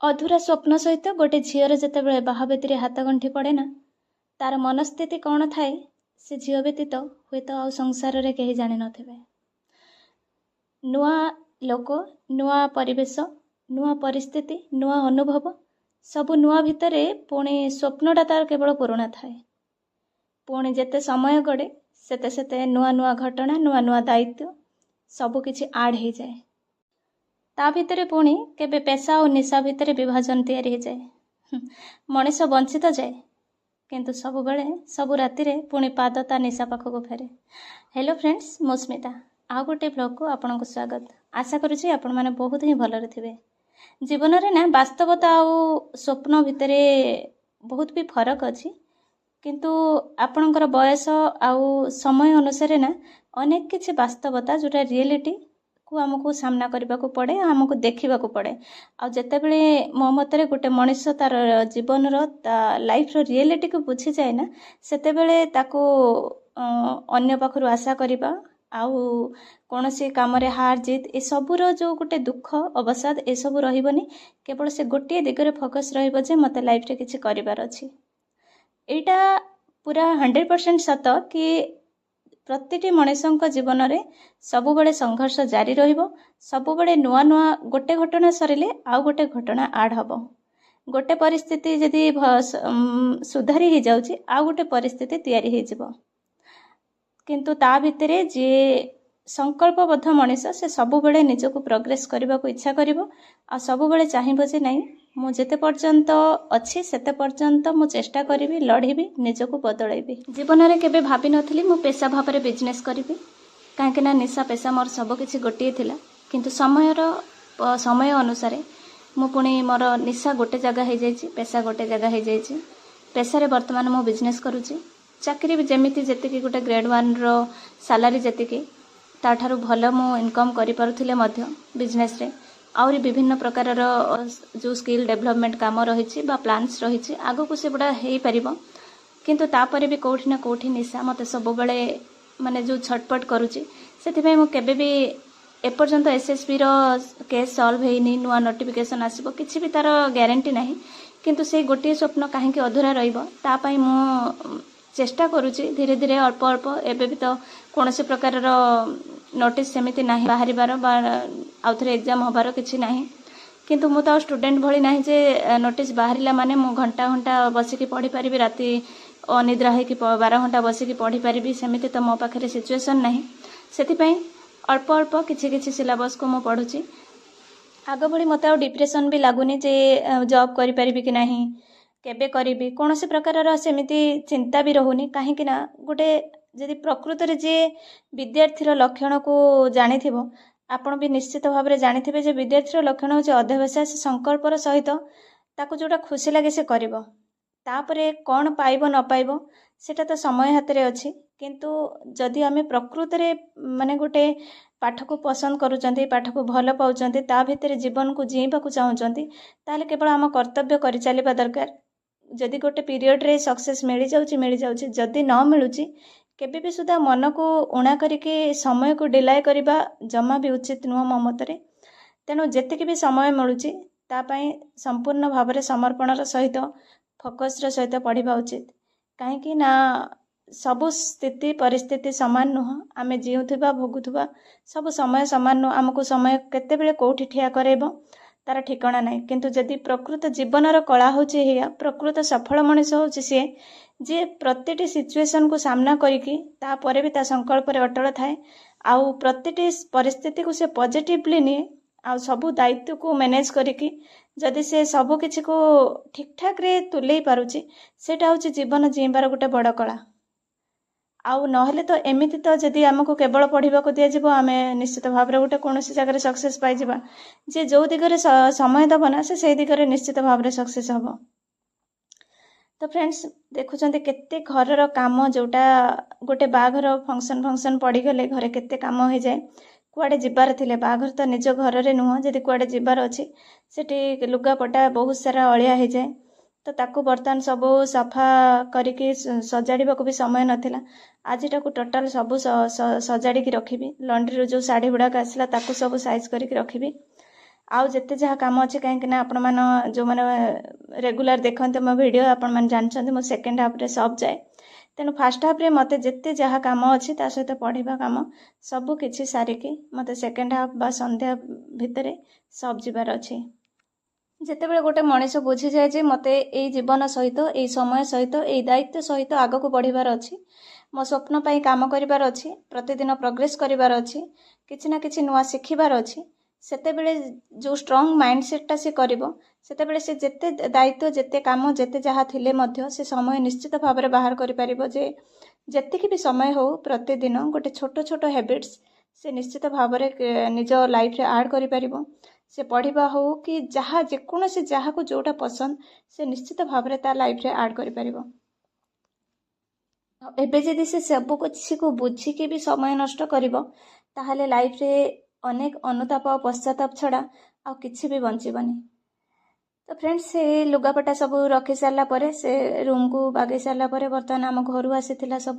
अधूरा स्वप्न सहित गोटे झीर जिते बाहाबेदी हाथ गंठी पड़े ना तार मनस्थिति कौन थाए से झील व्यतीत हुए तो आ संसार में कहीं जान नथिबे। नुआ लोक नुआ परिवेश नुआ परिस्थिति नुआ अनुभव सबु नुआ भितरे पुणी स्वप्नटा तार केवल पुराणा थाए। पुणी जेते समय गड़े सेते सेते नुआ नुआ घटना नुआ नुआ दायित्व सबुकिछि आड हो जाए। ता भितरे पुणी केबे पेशा और निशा भितरे विभाजन तैयारी हो जाए। मनीष बंची तो जाए किंतु सबु बेले सबु राति रे पुणी पाद ता निशा पाखक फेरे। हेलो फ्रेंड्स, मो स्मिता आ गोटे ब्लॉग को आपन को स्वागत। आशा करुछि आपण माने बहुत ही भलरे थिबे। जीवन रे ना वास्तवता आ स्वप्न भितरे बहुत भी फरक अछि, किंतु आपणकर बयस आउ समय अनुसार ना अनेक किछि वास्तवता जोटा रियलिटी को आमको सामना करने को पड़े, आमको देखा पड़े। आ जिते बड़े मो मतरे गोटे मनीष तार जीवन लाइफ रियलिटी को बुझी जाए ना सेते बेले ताको अन्य पाखरु आशा करिबा आउ कौन सी काम रे हार जीत ए सबुर जो गोटे दुख अवसाद ए सबु रहिबनी। केवल से गोटे दिगरे फोकस रहिबो जे मते लाइफ रे किछि करिवार अछि। एटा पूरा 100% सत कि प्रतिटी मनीषक जीवन में सबुबले संघर्ष जारी रहिबो। सबुबले नुआ नुआ गोटे घटना सरिले आउ गोटे घटना आड हबो। गोटे परिस्थिति जदि सुधारी ही जाउची आउ गोटे परिस्थिति तैयारी ही जिवो। किंतु ता भितरे जे संकल्पबद्ध मनीष से सबुबले निजको प्रोग्रेस करबा को इच्छा करिवो आ सबुबले चाहिबो जे नहीं मु जेते पर्यंत अच्छी सेते पर्यंत मु चेष्टा करिवि, लढिबि, निजको बदलाइबि। जीवन रे केबे भाबी नथिली मु पेशा भाव रे बिजनेस करिवि, काहेकि ना निशा पेशा मोर सब किछि गोटिए थिला। किंतु समय अनुसार मु पुणी मोर निशा गोटे जगह हो जाइछि, पेशा गोटे जगह हो जाइछि। पेशा रे वर्तमान मु बिजनेस करूछि। चाकरी भी जेमिति जेतिकी गोटे ग्रेड 1 रो सैलरी जेतिकी ताठारु भल मु इनकम करि पारुथिले मध्य बिजनेस रे आउरी विभिन्न प्रकार जो स्किल डेवलपमेंट काम रही बा प्लान्स रही आगो को से बड़ा हो पारिबो। किंतु तापरे भी कोठी ना कोठी निशा मते सब बेले माने जो छटपट करूची सेथिबे मु केबे भी एपर्यंत एसएसपी रो केस सॉल्व हेनी, नुआ नोटिफिकेशन आसीबो किछि भी तार ग्यारंटी नाही। किंतु से गोटे स्वप्न काहेकि अधूरा रहिबो ता पई मु चेष्टा करूची धीरे धीरे अल्प अल्प। एबे भी तो कोनोसी प्रकार रो नोटिस सेमिति नाही बाहरिबार बा आउथरे एग्जाम हबार किछि नाही। किंतु मु तो स्टूडेंट भली नाही जे नोटिस बाहरिला माने मु घंटा घंटा बसिकी पढ़ी परिबी, राति अनिद्रा है कि 12 घंटा बसिकी पढ़ी परिबी, सेमिति तो मो पाखरे सिचुएशन नाही। सेति पई अल्प अल्प किछि किछि सिलेबस को मु पढुची। आगो भली मते आ डिप्रेशन भी लागुनी जे जॉब करि परिबी कि नाही, केबे करिबी, कोनोसी प्रकार सेमिति चिंता भी रहुनी। काहे कि ना गोटे यदि प्रकृत रे जे विद्यार्थीर लक्षण को जानिथिबो आपण भी निश्चित भाव में जानिथिबे जे विद्यार्थीर लक्षण होचे अध्यवसाय संकल्पर सहित ताको जोटा खुशी लागे से करिवो। तापरे कौन पाइबो न पाइबो सेटा तो समय हाथ रे अछि। किंतु जदि आमे प्रकृत रे माने गोटे पाठ को पसंद करूचंती, पाठ को भल पाउचंती, ता भितरे जीवन को जीवा को चाहूचंती ताले केवल आम कर्तव्य करि चलिबा दरकार। जदि गोटे पीरियड रे सक्सेस मिल जाउची जदि न मिलुची केबे भी सुधा मन को उणा करके समय को डिलाय करबा जमा भी उचित नुह मो मतरे। तेणु जेतिकी भी समय मिलुची ता पई संपूर्ण भाव में समर्पणर सहित फोकस सहित पढ़ा उचित। कहीं ना सबु स्थिति परिस्थिति सामान नुह, आमे जीउथुबा भोगुथुबा सब समय सामान नुह। आमको समय केतेबेले कोठी ठिया करेबो तार ठिकाना नहीं। किंतु जदि प्रकृत जीवनर कला होची हेया, प्रकृत सफल मनीष होची सी जे प्रतिटी सिचुएशन को सामना करिकी तापरे भी ता संकल्प रे अटल थाए आउ प्रतिटी परिस्थिति को से पॉजिटिवली निए आउ सबु दायित्व को मैनेज करिकी जदि से सबु किछि को ठीक ठाक रे तुलेई पारुची सेटा होची जीवन जीवार गोटे बड़ कला। आउ नहले तो एमिति तो जदि आमको केवल पढ़ा को दिया जिवो आमे निश्चित भाव रे गोटे कोनोसी जगह सक्सेस पाई जिबा। जे जो दिगरे समय दब ना से दिगरे निश्चित भाव रे सक्सेस हबो। तो फ्रेंड्स देखुचंते केते घरर काम जोटा गोटे बाघर फंक्शन पड़ी गले घरे केते काम हो जाए। कुआडे जिबार थिले बाघर तो निज घर रे नुह, जदि कुआडे जिबार अछि सेठी लुगापटा बहुत सारा अलिया हो जाए। तो ताकू बर्तमान सब सफा करिके सजाड़िबा को भी समय नथिला। आजिटा को टोटाल सब सजाड़ी की रखिबी। लॉन्ड्री रो जो साड़ी गुड़ाक आसला ताकू सब साइज करिके रखिबी। आउ जिते जहाँ कम अच्छे कहीं आपण मान जो मैंने रेगुलर देखते मो वीडियो आपण मैंने जानते मो सेकेंड हाफ्रे सब जाए तेणु फास्ट हाफ्रे मत जिते जहाँ कम अच्छी सहित पढ़ा कम सबू किसी सारिकी मत सेकेंड हाफ बा संध्या भितर सब जीवार अच्छी जितेबाला गोटे मनीष बुझी जाए जे मते एई जीवन सहित एई समय सहित एई दायित्व सहित आगक बढ़िबार अच्छी मो स्वप्न पाई काम करिबार अच्छी प्रतिदिन प्रोग्रेस करिबार अच्छी किछि ना किछि नुआ शिखिबार अच्छी सेतेबेले जो स्ट्रांग माइंडसेटा से करिवो सेतेबेले से जेते दायित्व जेते काम जेते जहाँ थिले मध्य से समय निश्चित भाव में बाहर करि परिबो जे जेतिकी भी समय हो प्रतिदिन गोटे छोट छोट हैबिट्स से निश्चित भाव में निज लाइफ रे ऐड करि परिबो से पढ़ा हो कि जहाँ जेकोसी जहाँ को जोटा पसंद से निश्चित भाव में ता लाइफ रे ऐड करि परिबो एबे जदि से सब किसी को बुझिकी भी समय नष्ट करिवो ताहले लाइफ रे अनेक अनुताप और पश्चाताप छड़ा आ किछि भी बंचीबनी। तो फ्रेंड्स से लुगापटा सब रखी सारा परे से रूम को बागे सारा परे बर्तमान आम घर आसीथिला सब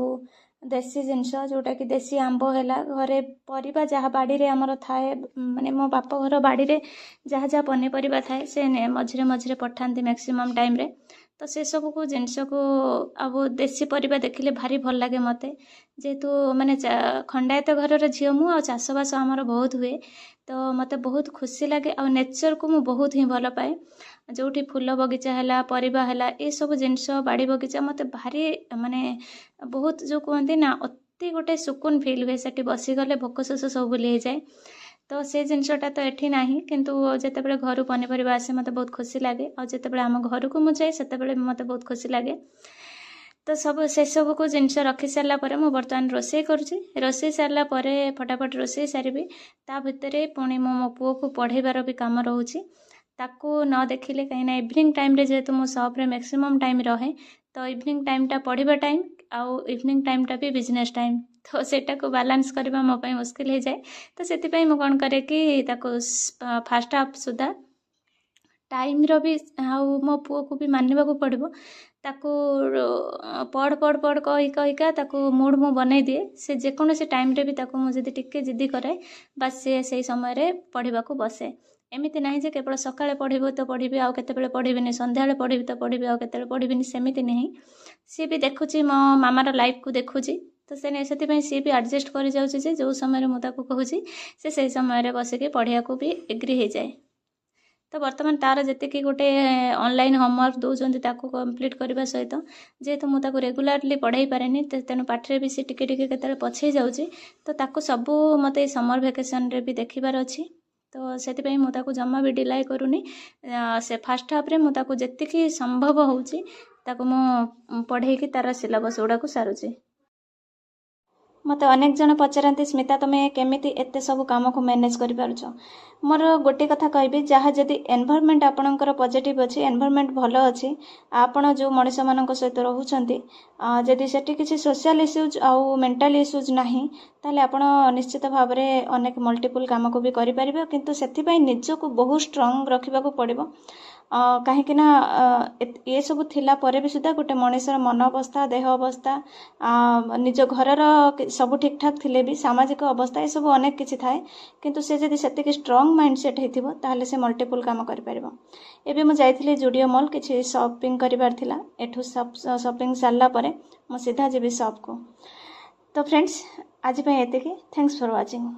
देसी जिनस जोटा कि देसी आंब है घरे परिबा जहाँ बाड़ी रे हमर थाए माने मो बाप घर बाड़ी रे जहाँ जहाँ पनीपरिबा थाए से मझिरे मझिरे पठांती मैक्सिमम टाइम रे तो से सब को जिनस को अब देसी परिबा देखिले भारी भल लगे मते जेहेतु माने खंडायत घर झील मु आ चाषबास आमर बहुत हुए तो मते बहुत खुशी लगे आ नेचर को मु बहुत ही भल पाए जोठी फूल बगीचा है परिबा है ये सब जिनस बाड़ी बगीचा मते भारी माने बहुत जो कहते ना अति गोटे सुकून फील हुए सेठी बसीगले भोक शोष सब भूली जाए तो से जिनसटा तो एठी नाही किंतु जेतेबेले घर पनीपरिबा आसे मते बहुत खुशी लगे और जेतेबेले आम घर को मुझे सेतेबेले मते बहुत खुशी लगे तो सब से सब को जिनस रखी सारा पर मु बर्तमान रोषे करुँची रोषे सारा पर फटाफट रोषे सारी ता भितर पुणी मो पुओ को पढ़ेबार भी काम रोचे ताकू न देखिले कहीं इवनिंग टाइम रे जेहेतु मो शॉप रे मैक्सिमम टाइम रहे तो इवनिंग टाइम टा पढ़िबा टाइम आउ इवनिंग टाइम टा भी बिजनेस टाइम तो सेटा को बैलेंस करबा मो पई मुश्किल हो जाए तो सेति पई मु कोन करे कि ताको फास्ट हाफ सुधा टाइम रो भी आउ मो पुओ को भी मानवा को पड़बो ताको पढ़ पढ़ पढ़ कहिका ताको मूड मु बनै दिए से जेकोसी टाइम रे भी ताको मु जदि टिके जिद्दी करे बस से सही समय रे पढ़िबा को बसे एमती ना जे केवल सकाळे पढ़िबो तो पढ़िबी आउ केतेबेले पढ़िबिनी संध्याळे पढ़िबी तो पढ़िबी आउ केतेबेले पढ़िबिनी सेमिति नहीं सी भी देखुची मो मामार लाइफ को देखुची तो से सी भी एडजस्ट कर जाउची जे जो समय मु ताको कहूची से सही समय रे बसिके पढ़िया को भी एग्री हो जाए तो बर्तमान तार जेतिकी गोटे ऑनलाइन होमवर्क दौरान ताको कंप्लीट करने सहित जेहेतु मुझे रेगुलारली पढ़ाई पारे तेणु पाठरे भी सी टिके टिके केतेबेले पछे जाउची तो ताको सबू मते समर वेकेशन रे भी देखिबार अछि तो से मुझे जमा भी डिलाय करूनी से फास्ट हाफ रे मुझे जेतिकी संभव होउची ताको मु पढ़े की तार सिलेबस गुड़ा को सारुची मत अनेक जन पचारती स्मिता तुम्हें केमिति एते सब काम को मैनेज कर पारुछ मोर गोटे कथा कहबी जहाँ जदि एनवायरनमेंट आपणकर पॉजिटिव अच्छी एनवायरनमेंट भल अच्छी आपण जो मनीष मान सहित रोचंती जदि सेठी किसी सोशल इश्यूज आउ मेंटल इश्यूज नहीं ताले आपण निश्चित भाव में अनेक मल्टीपल काम को भी करि परिबे किंतु सेथिपई निजको बहुत स्ट्रांग रखिबा को पड़िबो कहीं ना ये सब थिला परे भी सुधा गोटे मनीषर मन अवस्था देह अवस्था निज घरर सब ठीक ठाक थिले भी सामाजिक अवस्था ये सब अनेक किछि थाए किंतु से जदि सेतिक स्ट्रांग माइंडसेट हेतिबो ताहले से मल्टीपल काम करि परिबो एबे मु जाइथिले जुडियो मॉल किछि शॉपिंग करिबार थिला एठु शॉपिंग सारला परे मु सीधा जेबी शॉप को तो फ्रेंड्स आज पे एतिकी थैंक्स फॉर वाचिंग।